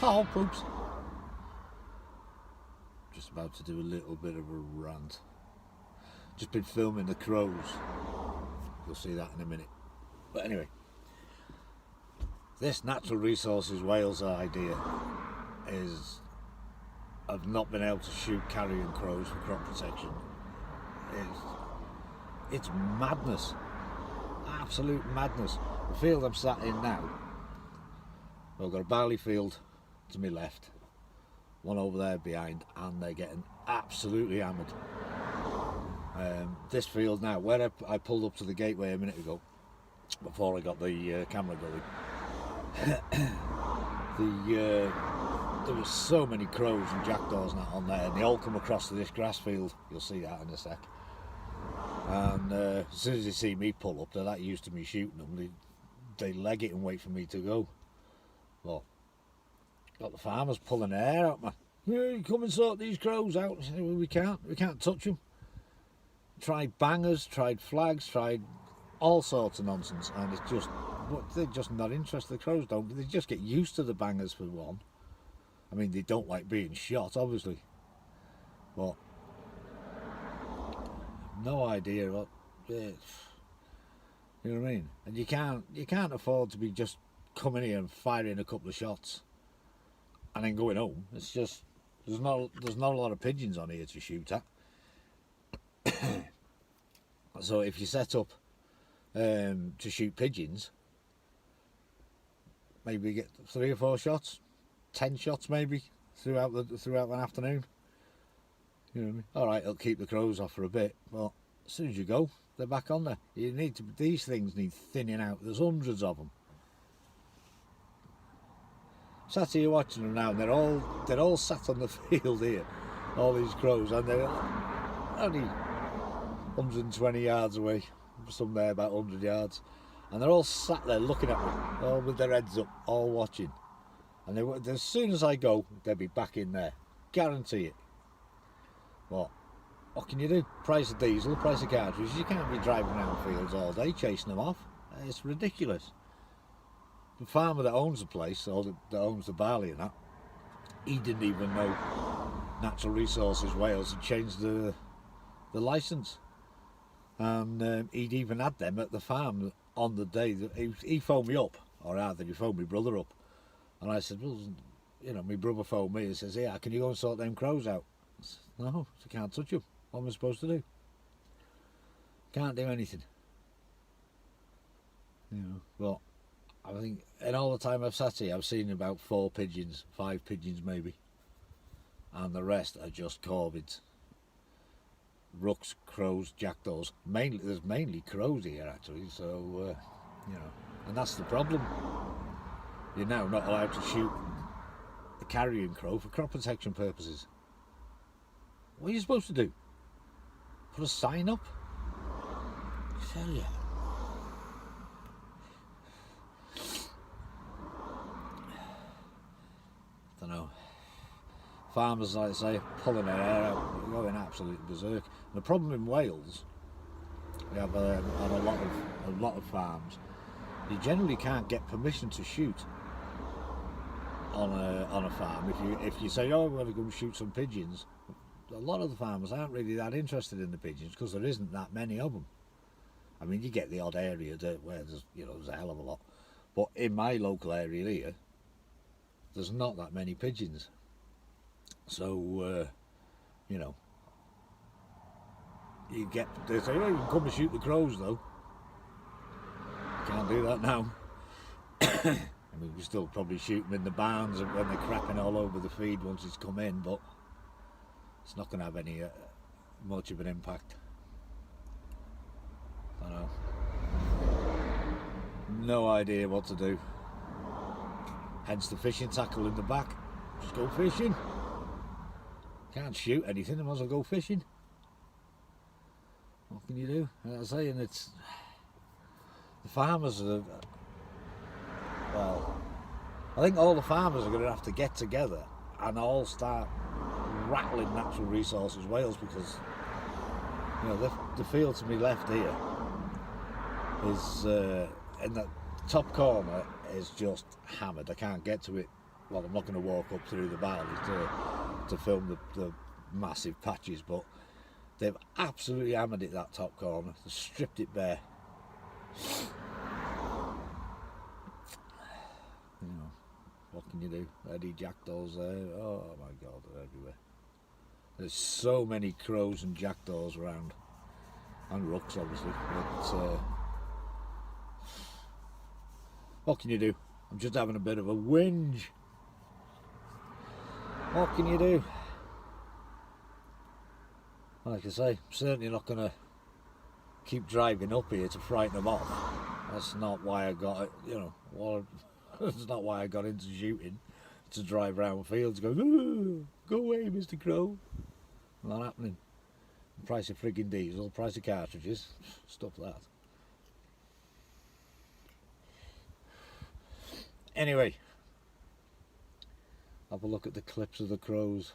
Oh, poops. Just about to do a little bit of a rant. Just been filming the crows. You'll see that in a minute. But anyway, this natural resources Wales idea is of not being able to shoot carrion crows for crop protection. It's madness. Absolute madness. The field I'm sat in now, I've got a barley field to my left, one over there behind, and they're getting absolutely hammered. This field now, where I pulled up to the gateway a minute ago, before I got the camera going, there was so many crows and jackdaws and that on there, and they all come across to this grass field. You'll see that in a sec. And as soon as they see me pull up, they're that used to me shooting them, they leg it and wait for me to go. Well, got the farmers pulling their hair out, man. "You come and sort these crows out." I said, "Well, we can't touch them." Tried bangers, tried flags, tried all sorts of nonsense, and it's just, they're just not interested. The crows don't. They just get used to the bangers for one. I mean, they don't like being shot, obviously, but no idea what. You know what I mean? And you can't afford to be just coming here and firing a couple of shots and then going home. It's just there's not a lot of pigeons on here to shoot at. So if you set up to shoot pigeons, maybe get 3 or 4 shots, 10 shots maybe throughout an afternoon. You know what I mean? All right, it'll keep the crows off for a bit, but as soon as you go, they're back on there. These things need thinning out. There's hundreds of them. Sat here watching them now, and they're all sat on the field here, all these crows, and they're only 120 yards away, some there about 100 yards, and they're all sat there looking at me, all with their heads up, all watching. And as soon as I go, they'll be back in there, guarantee it. What can you do? Price of diesel, price of cartridges. You can't be driving around fields all day chasing them off. It's ridiculous. The farmer that owns the place, or that owns the barley and that, he didn't even know Natural Resources Wales had changed the licence, and he'd even had them at the farm on the day that he phoned me up, or rather he phoned my brother up, and I said, "Well, you know, my brother phoned me and says, 'Yeah, can you go and sort them crows out?' I said, 'No, I can't touch them. What am I supposed to do? Can't do anything.'" You know, but I think in all the time I've sat here, I've seen about 4 pigeons, 5 pigeons maybe, and the rest are just corvids. Rooks, crows, jackdaws. There's mainly crows here actually, so you know, and that's the problem. You're now not allowed to shoot the carrion crow for crop protection purposes. What are you supposed to do? Put a sign up? I tell you. Don't know. Farmers, like I say, pulling their hair out, going absolutely berserk. And the problem in Wales, we have on a lot of farms, you generally can't get permission to shoot on a farm. If you say, "Oh, we're going to go and shoot some pigeons," a lot of the farmers aren't really that interested in the pigeons because there isn't that many of them. I mean, you get the odd area where there's a hell of a lot, but in my local area here, there's not that many pigeons. So you know, they say, "Oh, you can come and shoot the crows," though. Can't do that now. I mean, we still probably shoot them in the barns when they're crapping all over the feed once it's come in, but it's not going to have any much of an impact. I know. No idea what to do. Hence the fishing tackle in the back. Just go fishing. Can't shoot anything, I might as well go fishing. What can you do? As I say, and it's the farmers are. Well, I think all the farmers are going to have to get together and all start rattling Natural Resources Wales, because you know the field to me left here is in the top corner is just hammered. I can't get to it well, I'm not going to walk up through the barleys to film the massive patches, but they've absolutely hammered it, that top corner. They've stripped it bare. You know, what can you do? Eddie jackdaws there. Oh my God, they're everywhere. There's so many crows and jackdaws around, and rooks obviously. But what can you do? I'm just having a bit of a whinge. What can you do? Like I say, I'm certainly not going to keep driving up here to frighten them off. That's not why I got it, you know. Well, that's not why I got into shooting, to drive around fields going, go away, Mr. Crow. Not happening. The price of frigging diesel, the price of cartridges, stuff like that. Anyway, have a look at the clips of the crows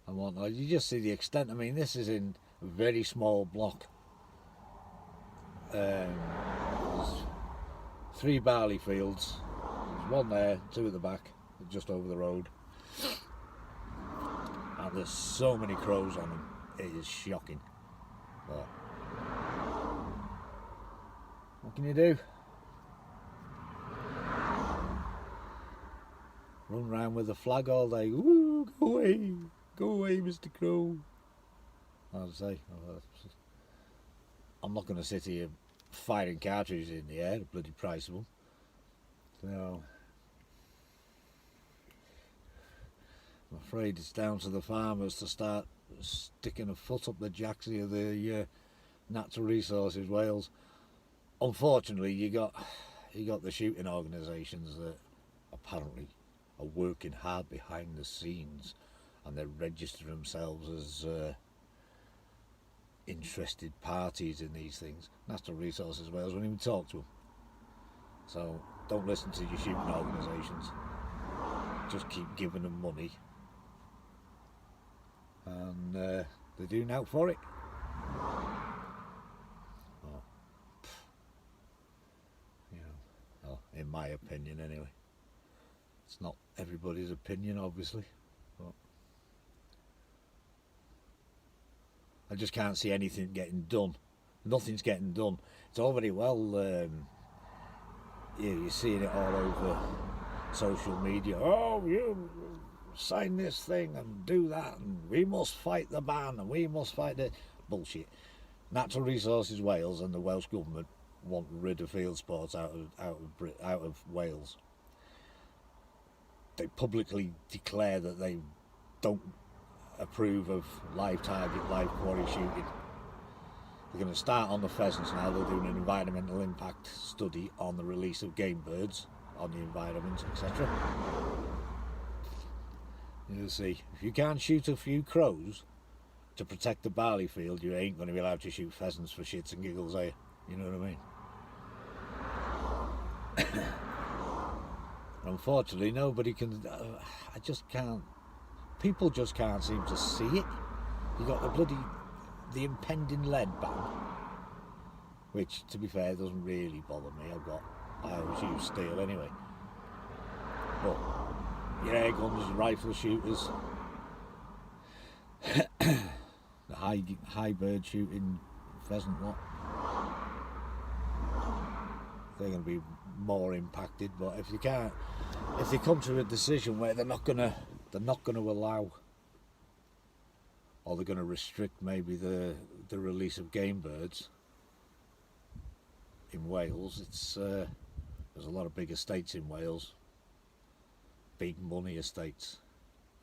and whatnot. You just see the extent. I mean, this is in a very small block. There's 3 barley fields. There's 1 there, 2 at the back, just over the road. And there's so many crows on them. It is shocking. But what can you do? Run around with a flag all day. Ooh, go away, Mr. Crow. As I say, I'm not going to sit here firing cartridges in the air, the bloody price of them. So I'm afraid it's down to the farmers to start sticking a foot up the jacks of the Natural Resources Wales. Unfortunately, you got the shooting organisations that apparently are working hard behind the scenes, and they register themselves as interested parties in these things. Natural Resources Wales won't even talk to them. So don't listen to your shooting organisations. Just keep giving them money, and they do now for it. Oh, you know, well, in my opinion anyway. It's not everybody's opinion, obviously, but I just can't see anything getting done. Nothing's getting done. It's all very well, you're seeing it all over social media. Oh, you sign this thing and do that, and we must fight the ban, and we must fight the bullshit. Natural Resources Wales and the Welsh Government want rid of field sports out of Wales. They publicly declare that they don't approve of live target, live quarry shooting. They're going to start on the pheasants now. They're doing an environmental impact study on the release of game birds on the environment, etc. You'll see, if you can't shoot a few crows to protect the barley field, you ain't going to be allowed to shoot pheasants for shits and giggles, are you? You know what I mean? Unfortunately, nobody can. I just can't. People just can't seem to see it. You got the impending lead ban, which, to be fair, doesn't really bother me. I always use steel anyway. But your air guns, rifle shooters, the high bird shooting, pheasant lot, they're going to be more impacted. But if they come to a decision where they're not going to allow, or they're going to restrict maybe the release of game birds in Wales, there's a lot of big estates in Wales, big money estates,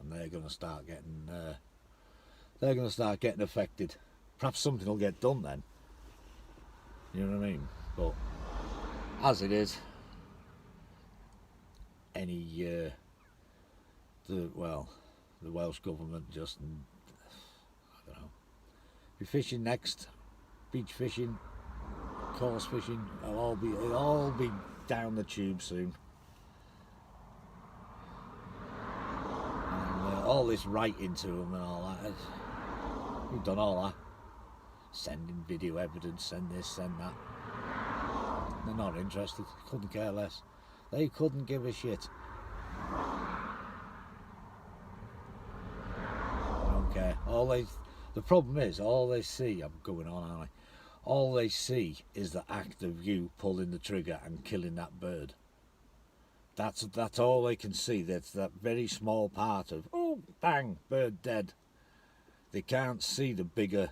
and they're going to start getting affected. Perhaps something will get done then. You know what I mean? But as it is, the Welsh government just, I don't know, be fishing next, beach fishing, coarse fishing, it'll all be down the tube soon. And all this writing to them and all that, we've done all that. Sending video evidence, send this, send that. They're not interested, couldn't care less. They couldn't give a shit. care. The problem is, all they see, I'm going on, aren't I? All they see is the act of you pulling the trigger and killing that bird. That's all they can see. That's that very small part of, oh, bang, bird dead. They can't see the bigger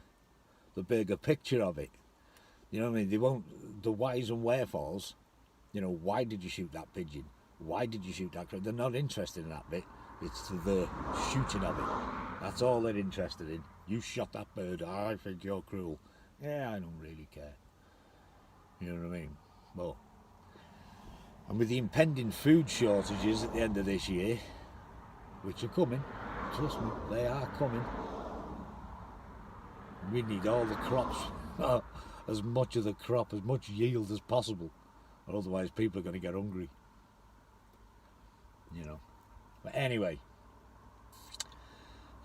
picture of it. You know what I mean? They won't, the whys and wherefores, you know, why did you shoot that pigeon? Why did you shoot that crow? They're not interested in that bit. It's the shooting of it. That's all they're interested in. You shot that bird. I think you're cruel. Yeah, I don't really care. You know what I mean? But, and with the impending food shortages at the end of this year, which are coming, trust me, they are coming. We need all the crops, as much of the crop, as much yield as possible, or otherwise people are going to get hungry. You know. But anyway,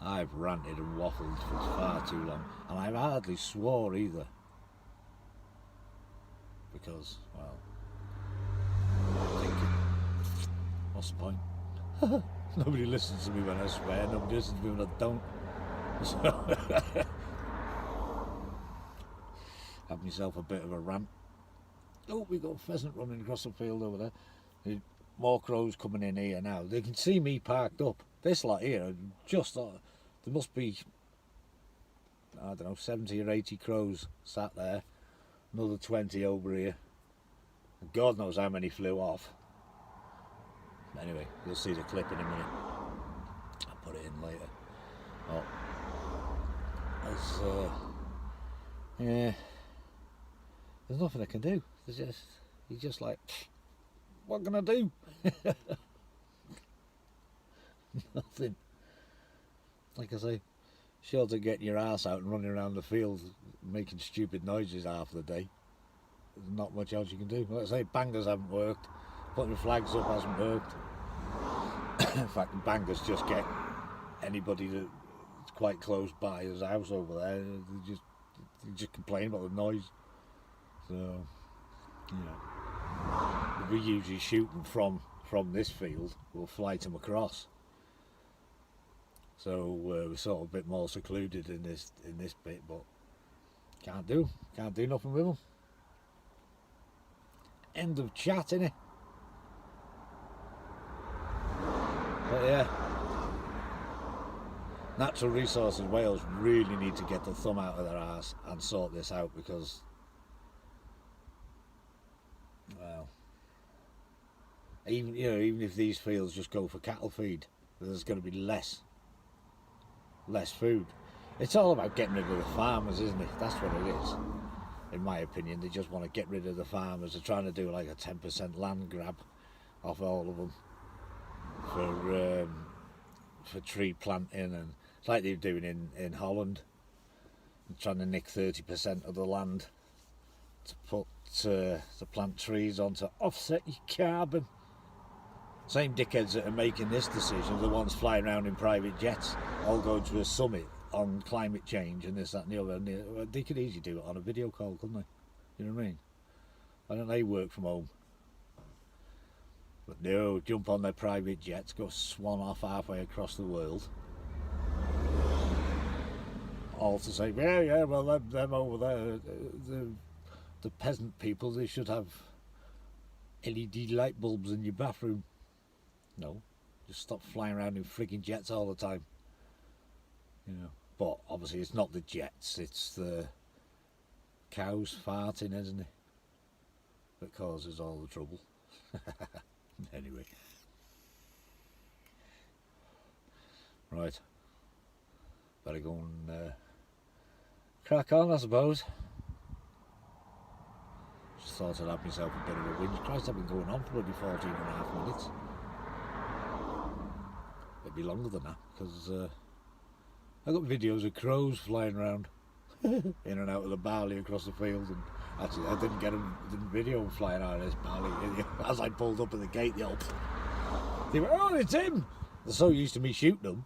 I've ranted and waffled for far too long, and I've hardly swore either, because, well, I'm thinking, what's the point? Nobody listens to me when I swear, nobody listens to me when I don't. So have myself a bit of a rant. Oh, we got a pheasant running across the field over there. More crows coming in here now. They can see me parked up. This lot here, just there must be, I don't know, 70 or 80 crows sat there. Another 20 over here. And God knows how many flew off. Anyway, you'll see the clip in a minute. I'll put it in later. Oh, yeah. There's nothing I can do. You're just like, what can I do? Nothing. Like I say, short of getting your ass out and running around the field making stupid noises half the day. There's not much else you can do. Like I say, bangers haven't worked. Putting the flags up hasn't worked. In fact, the bangers just get anybody that's quite close by his house over there. They just complain about the noise. So, you know, if we usually shoot them from this field, we'll flight them across. So we're sort of a bit more secluded in this bit, but can't do nothing with them. End of chat, innit? But yeah, Natural Resources Wales really need to get the thumb out of their arse and sort this out, because, well, even if these fields just go for cattle feed, there's going to be less food. It's all about getting rid of the farmers, isn't it? That's what it is, in my opinion. They just want to get rid of the farmers. They're trying to do like a 10% land grab off all of them for tree planting, and it's like they're doing in Holland. They're trying to nick 30% of the land to plant trees on to offset your carbon. Same dickheads that are making this decision are the ones flying around in private jets, all going to a summit on climate change and this, that and the other. And they could easily do it on a video call, couldn't they? You know what I mean? Why don't they work from home? But no, jump on their private jets, go swan off halfway across the world. All to say, yeah, well, them over there, the peasant people, they should have LED light bulbs in your bathroom. No, just stop flying around in frigging jets all the time. You know, but obviously it's not the jets, it's the cows farting, isn't it, that causes all the trouble. Anyway, right, better go and crack on, I suppose. Just thought I'd have myself a bit of a whinge. Christ, I've been going on for bloody 14 and a half minutes. It'd be longer than that, because I got videos of crows flying around in and out of the barley across the field, and actually I didn't video them flying out of this barley. As I pulled up at the gate, they went, oh, it's him! They're so used to me shooting them,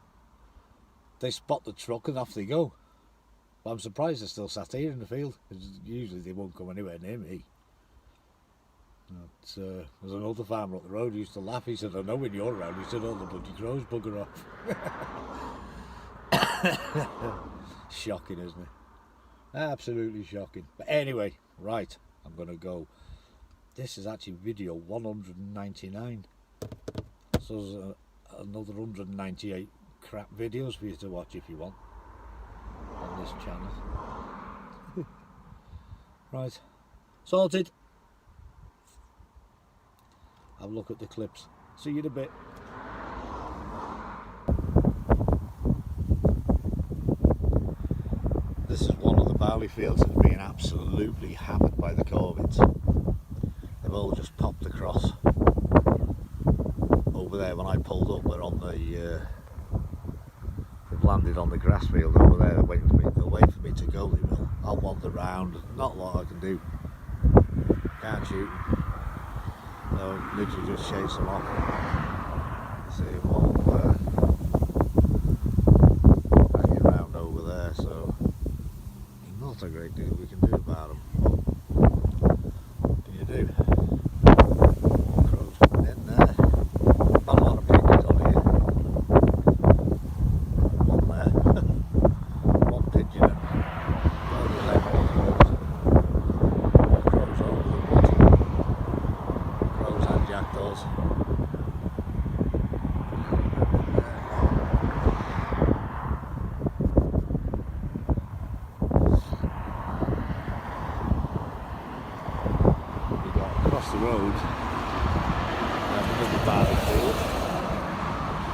they spot the truck and off they go. But I'm surprised they're still sat here in the field, because usually they won't come anywhere near me. But, there's another farmer up the road who used to laugh. He said, I know when you're around. He said, oh, the bloody crows bugger off. Shocking, isn't it? Absolutely shocking. But anyway, right, I'm going to go. This is actually video 199. So there's another 198 crap videos for you to watch if you want on this channel. Right, sorted. Have a look at the clips. See you in a bit. This is one of the barley fields that's being absolutely hammered by the corvids. They've all just popped across. Over there, when I pulled up, we're on the we've landed on the grass field over there. They're waiting for me. They'll wait for me to go. They will. I'll wander round. Not a lot I can do. Can't shoot them. So literally just chase them off. See them all hanging around over there. So not a great deal we can do about them. What can you do? More crows coming in there. Not a lot of pigeons on here. One there. One pigeon and only 11 crows. More crows over the wood. Crows and jackdaws. Across the road, another barley field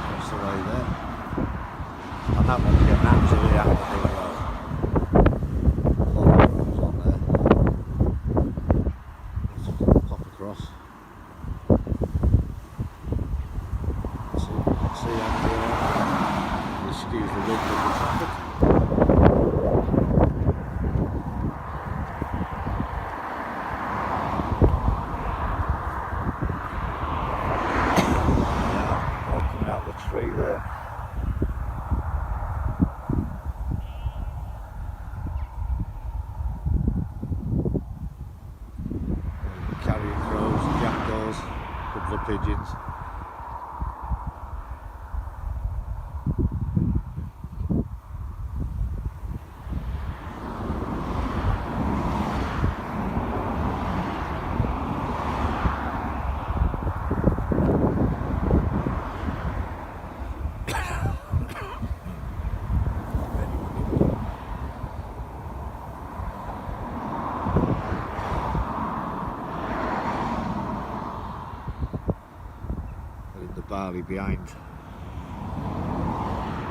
across the way there, and that one's getting absolutely active as well. A lot of crows on there. Let's pop across. See and excuse the wind of the traffic. Tree there. Carrion crows, jackdaws, a couple of pigeons. The barley behind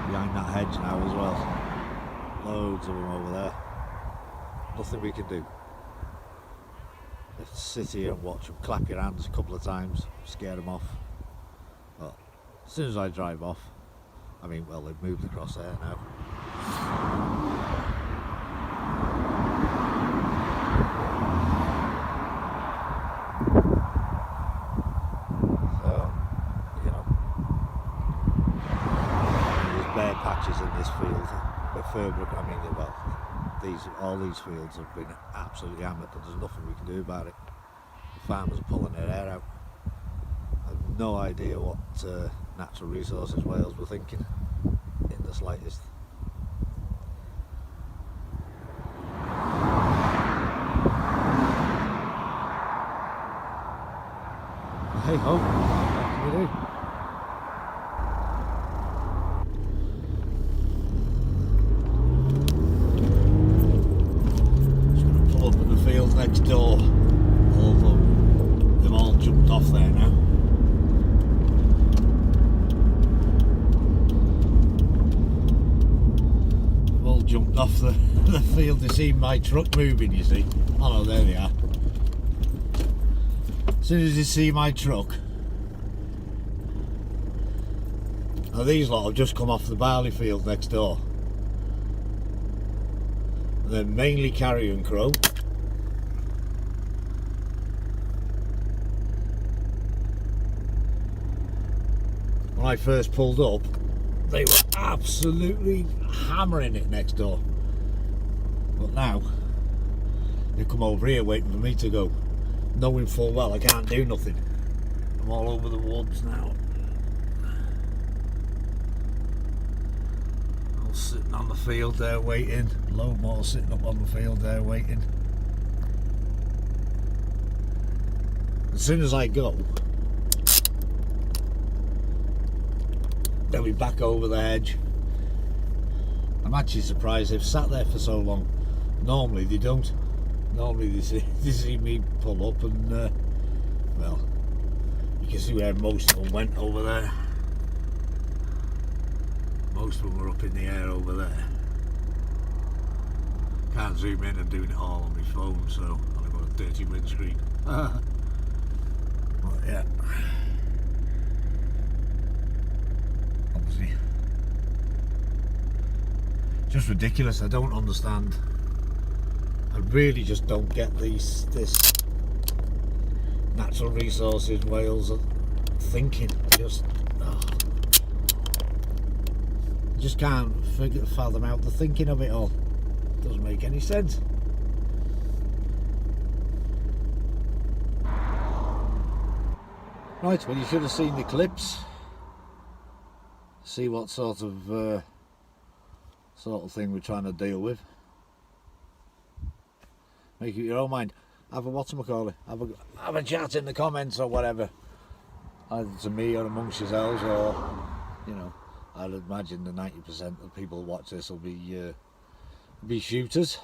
that hedge now as well. Loads of them over there. Nothing we can do. Just sit here and watch them, clap your hands a couple of times, scare them off. But as soon as I drive off, I mean, well, they've moved across there now. Bare patches in this field, but further, I mean, well, all these fields have been absolutely hammered, and there's nothing we can do about it. The farmers are pulling their hair out. I have no idea what Natural Resources Wales were thinking in the slightest. Hey ho, what can we do? Next door, although they've all jumped off there now. They've all jumped off the field to see my truck moving, you see. Oh no, there they are. As soon as they see my truck. Now these lot have just come off the barley field next door. They're mainly carrion crow. When I first pulled up, they were absolutely hammering it next door. But now, they come over here waiting for me to go, knowing full well I can't do nothing. I'm all over the woods now. I'll sit on the field there waiting. Load more sitting up on the field there waiting. As soon as I go, they'll be back over the hedge. I'm actually surprised they've sat there for so long. Normally they don't. Normally they see me pull up and, well, you can see where most of them went over there. Most of them were up in the air over there. Can't zoom in and doing it all on my phone, so I've got a dirty windscreen. But yeah, obviously, just ridiculous. I don't understand. I really just don't get this natural resources Wales thinking. Just can't fathom out the thinking of it all. Doesn't make any sense. Right, well, you should have seen the clips. See what sort of thing we're trying to deal with. Make up your own mind. Have a whatchamacallit. Have a chat in the comments or whatever. Either to me or amongst yourselves, or, you know, I'd imagine the 90% of people who watch this will be shooters.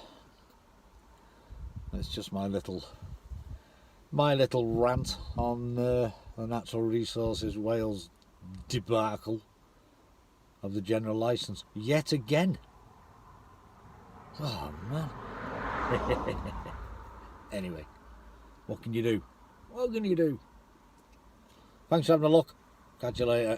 It's just my little rant on the natural resources Wales debacle of the general licence yet again. Oh man. Anyway, what can you do? What can you do? Thanks for having a look. Catch you later.